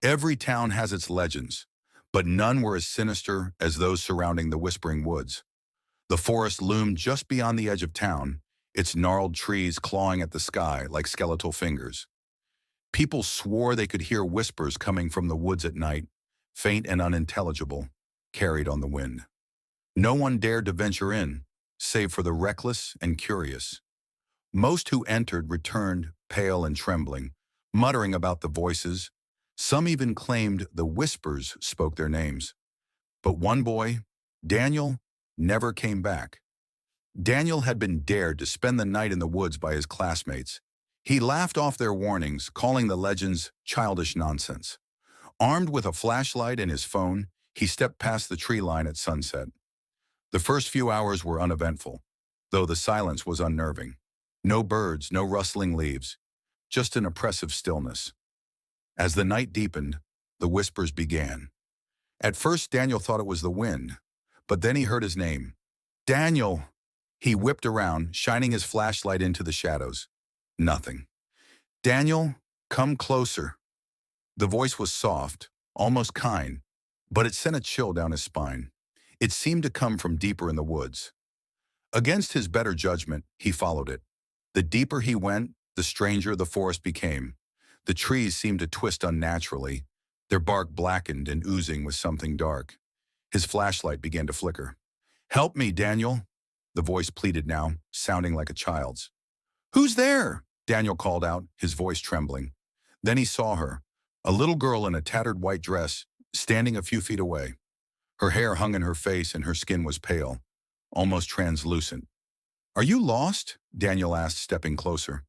Every town has its legends, but none were as sinister as those surrounding the Whispering Woods. The forest loomed just beyond the edge of town, its gnarled trees clawing at the sky like skeletal fingers. People swore they could hear whispers coming from the woods at night, faint and unintelligible, carried on the wind. No one dared to venture in, save for the reckless and curious. Most who entered returned, pale and trembling, muttering about the voices. Some even claimed the whispers spoke their names. But one boy, Daniel, never came back. Daniel had been dared to spend the night in the woods by his classmates. He laughed off their warnings, calling the legends childish nonsense. Armed with a flashlight and his phone, he stepped past the tree line at sunset. The first few hours were uneventful, though the silence was unnerving. No birds, no rustling leaves, just an oppressive stillness. As the night deepened, the whispers began. At first, Daniel thought it was the wind, but then he heard his name. Daniel! He whipped around, shining his flashlight into the shadows. Nothing. Daniel, come closer. The voice was soft, almost kind, but it sent a chill down his spine. It seemed to come from deeper in the woods. Against his better judgment, he followed it. The deeper he went, the stranger the forest became. The trees seemed to twist unnaturally, their bark blackened and oozing with something dark. His flashlight began to flicker. Help me, Daniel, the voice pleaded now, sounding like a child's. Who's there? Daniel called out, his voice trembling. Then he saw her, a little girl in a tattered white dress, standing a few feet away. Her hair hung in her face and her skin was pale, almost translucent. Are you lost? Daniel asked, stepping closer.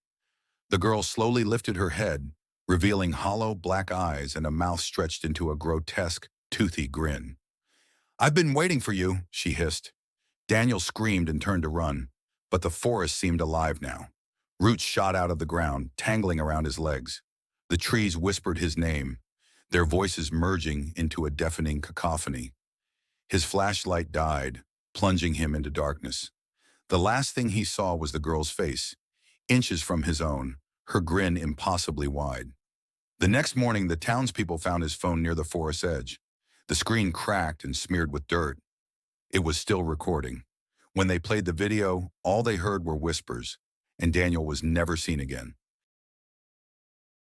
The girl slowly lifted her head, revealing hollow black eyes and a mouth stretched into a grotesque, toothy grin. I've been waiting for you, she hissed. Daniel screamed and turned to run, but the forest seemed alive now. Roots shot out of the ground, tangling around his legs. The trees whispered his name, their voices merging into a deafening cacophony. His flashlight died, plunging him into darkness. The last thing he saw was the girl's face, inches from his own, her grin impossibly wide. The next morning, the townspeople found his phone near the forest's edge. The screen cracked and smeared with dirt. It was still recording. When they played the video, all they heard were whispers, and Daniel was never seen again.